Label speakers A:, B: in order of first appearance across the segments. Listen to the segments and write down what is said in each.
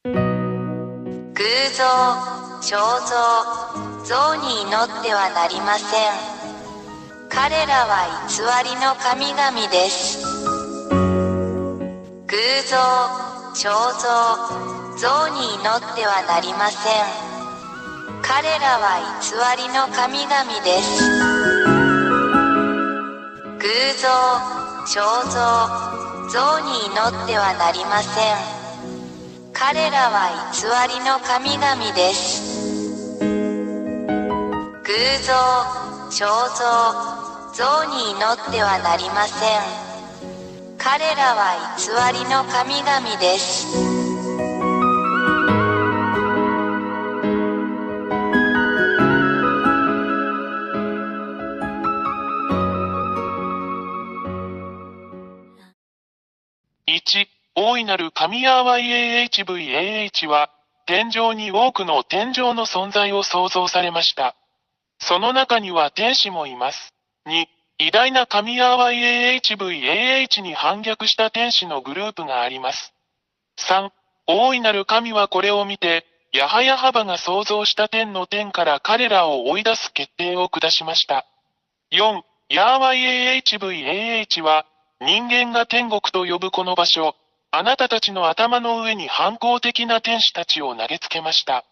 A: 偶像、肖像、像に祈ってはなりません。彼らは偽りの神々です。偶像、肖像、像に祈ってはなりません。彼らは偽りの神々です。偶像、肖像、像に祈ってはなりません。彼らは偽りの神々です。偶像、肖像、像に祈ってはなりません。彼らは偽りの神々です。
B: 1、大いなる神ヤーワ YAHVAH は、天上に多くの天上の存在を創造されました。その中には天使もいます。2、偉大な神ヤーワ YAHVAH に反逆した天使のグループがあります。3、大いなる神はこれを見て、ヤハヤハバが創造した天の天から彼らを追い出す決定を下しました。4、ヤーワ YAHVAH は、人間が天国と呼ぶこの場所、あなたたちの頭の上に反抗的な天使たちを投げつけました。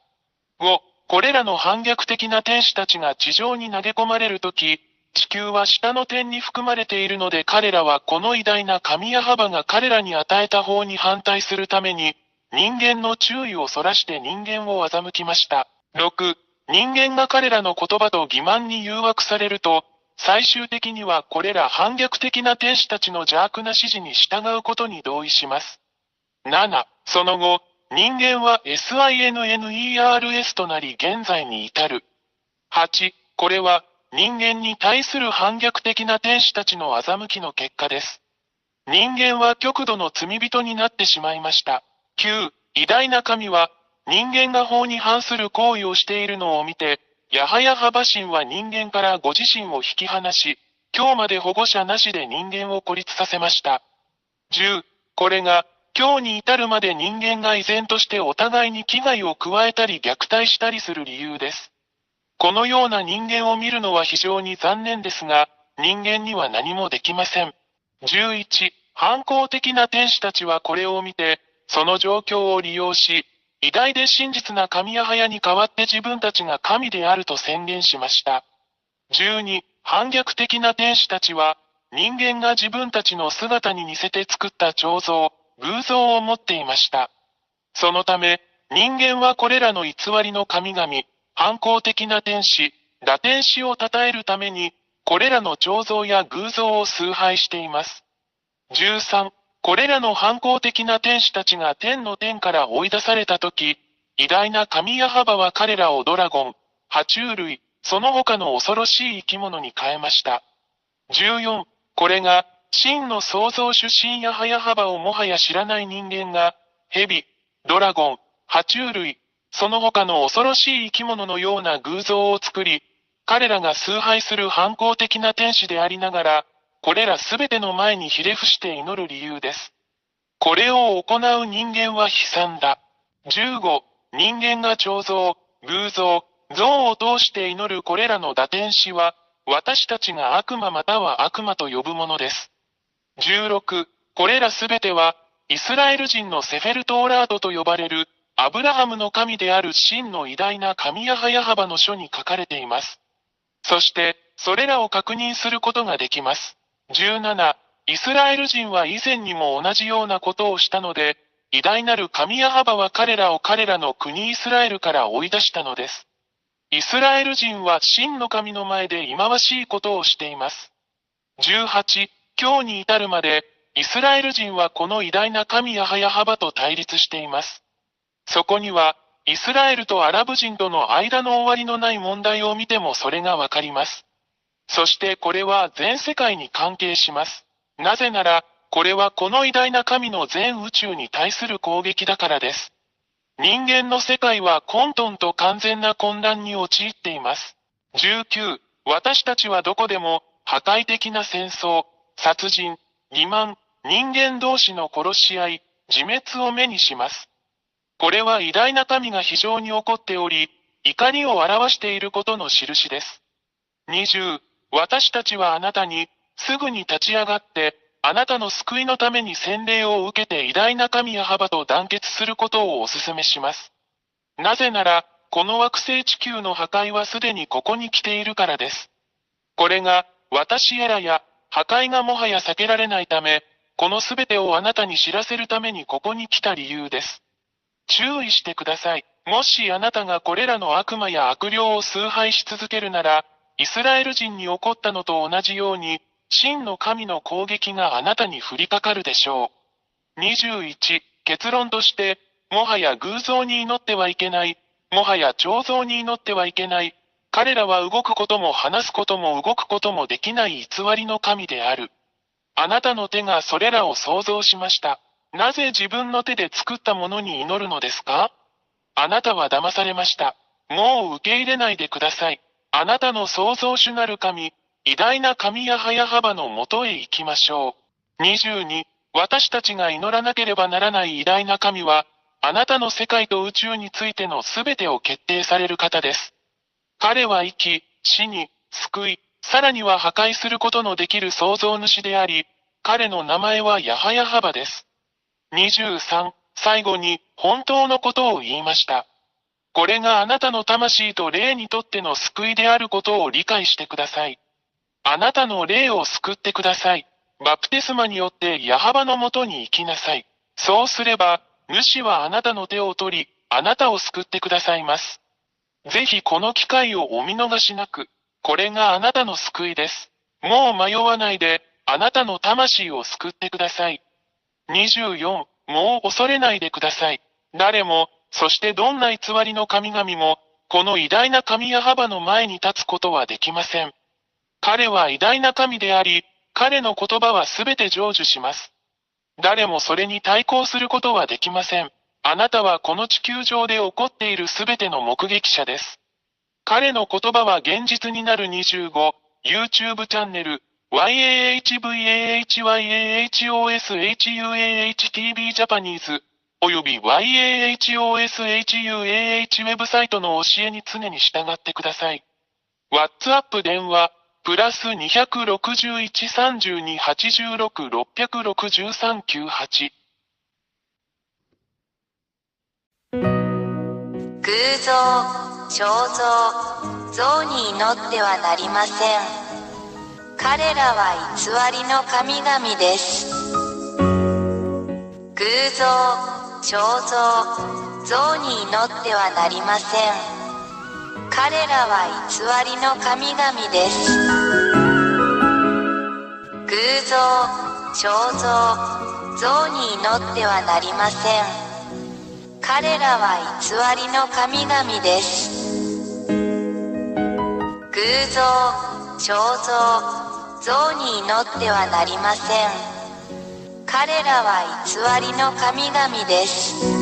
B: 5、これらの反逆的な天使たちが地上に投げ込まれるとき、地球は下の点に含まれているので彼らはこの偉大な神ヤハバが彼らに与えた方に反対するために、人間の注意をそらして人間を欺きました。6、人間が彼らの言葉と欺瞞に誘惑されると、最終的にはこれら反逆的な天使たちの邪悪な指示に従うことに同意します。7、その後、人間は SINNERS となり現在に至る。8、これは人間に対する反逆的な天使たちの欺きの結果です。人間は極度の罪人になってしまいました。9、偉大な神は人間が法に反する行為をしているのを見て、ヤハヤハバ神は人間からご自身を引き離し、今日まで保護者なしで人間を孤立させました。10、これが、今日に至るまで人間が依然としてお互いに危害を加えたり虐待したりする理由です。このような人間を見るのは非常に残念ですが、人間には何もできません。11、反抗的な天使たちはこれを見て、その状況を利用し、偉大で真実な神ヤハヤに代わって自分たちが神であると宣言しました。12、反逆的な天使たちは、人間が自分たちの姿に似せて作った彫像、偶像を持っていました。そのため、人間はこれらの偽りの神々、反抗的な天使、堕天使を称えるために、これらの彫像や偶像を崇拝しています。13、これらの反抗的な天使たちが天の天から追い出されたとき、偉大な神ヤハバは彼らをドラゴン、爬虫類、その他の恐ろしい生き物に変えました。14、これが、真の創造主神ヤハヤハバをもはや知らない人間が、蛇、ドラゴン、爬虫類、その他の恐ろしい生き物のような偶像を作り、彼らが崇拝する反抗的な天使でありながら、これらすべての前にひれ伏して祈る理由です。これを行う人間は悲惨だ。15、人間が彫像、偶像、像を通して祈るこれらの堕天使は、私たちが悪魔または悪魔と呼ぶものです。16、これらすべては、イスラエル人のセフェルトーラードと呼ばれる、アブラハムの神である真の偉大な神ヤハヤハバの書に書かれています。そして、それらを確認することができます。17、イスラエル人は以前にも同じようなことをしたので、偉大なる神ヤハバは彼らを彼らの国イスラエルから追い出したのです。イスラエル人は真の神の前で忌まわしいことをしています。18、今日に至るまで、イスラエル人はこの偉大な神ヤハヤハバと対立しています。そこには、イスラエルとアラブ人との間の終わりのない問題を見てもそれがわかります。そしてこれは全世界に関係します。なぜなら、これはこの偉大な神の全宇宙に対する攻撃だからです。人間の世界は混沌と完全な混乱に陥っています。19、私たちはどこでも破壊的な戦争、殺人、欺瞞、人間同士の殺し合い、自滅を目にします。これは偉大な神が非常に怒っており、怒りを表していることの印です。20、私たちはあなたに、すぐに立ち上がって、あなたの救いのために洗礼を受けて偉大な神ヤハバと団結することをお勧めします。なぜなら、この惑星地球の破壊はすでにここに来ているからです。これが、私エラや、破壊がもはや避けられないため、このすべてをあなたに知らせるためにここに来た理由です。注意してください。もしあなたがこれらの悪魔や悪霊を崇拝し続けるなら、イスラエル人に起こったのと同じように、真の神の攻撃があなたに降りかかるでしょう。21、結論として、もはや偶像に祈ってはいけない。もはや彫像に祈ってはいけない。彼らは動くことも話すことも動くこともできない偽りの神である。あなたの手がそれらを創造しました。なぜ自分の手で作ったものに祈るのですか？あなたは騙されました。もう受け入れないでください。あなたの創造主なる神、偉大な神ヤハヤハバのもとへ行きましょう。22、私たちが祈らなければならない偉大な神は、あなたの世界と宇宙についてのすべてを決定される方です。彼は生き、死に、救い、さらには破壊することのできる創造主であり、彼の名前はヤハヤハバです。23、最後に、本当のことを言いました。これがあなたの魂と霊にとっての救いであることを理解してください。あなたの霊を救ってください。バプテスマによってヤハバのもとに行きなさい。そうすれば、主はあなたの手を取り、あなたを救ってくださいます。ぜひこの機会をお見逃しなく。これがあなたの救いです。もう迷わないで、あなたの魂を救ってください。24、もう恐れないでください。誰も、そしてどんな偽りの神々も、この偉大な神ヤハバの前に立つことはできません。彼は偉大な神であり、彼の言葉はすべて成就します。誰もそれに対抗することはできません。あなたはこの地球上で起こっているすべての目撃者です。彼の言葉は現実になる25、YouTube チャンネル、YAHVAHYAHOSHUAHTV ジャパニーズ、および YAHOSHUAH ウェブサイトの教えに常に従ってください。WhatsApp 電話、プラス261-32-86-663-98。
A: 偶像、彫像、像に祈ってはなりません。彼らは偽りの神々です。偶像、彫像、像に祈ってはなりません。彼らは偽りの神々です。偶像、彫像、像に祈ってはなりません。彼らは偽りの神々です。偶像、彫像、像に祈ってはなりません。彼らは偽りの神々です。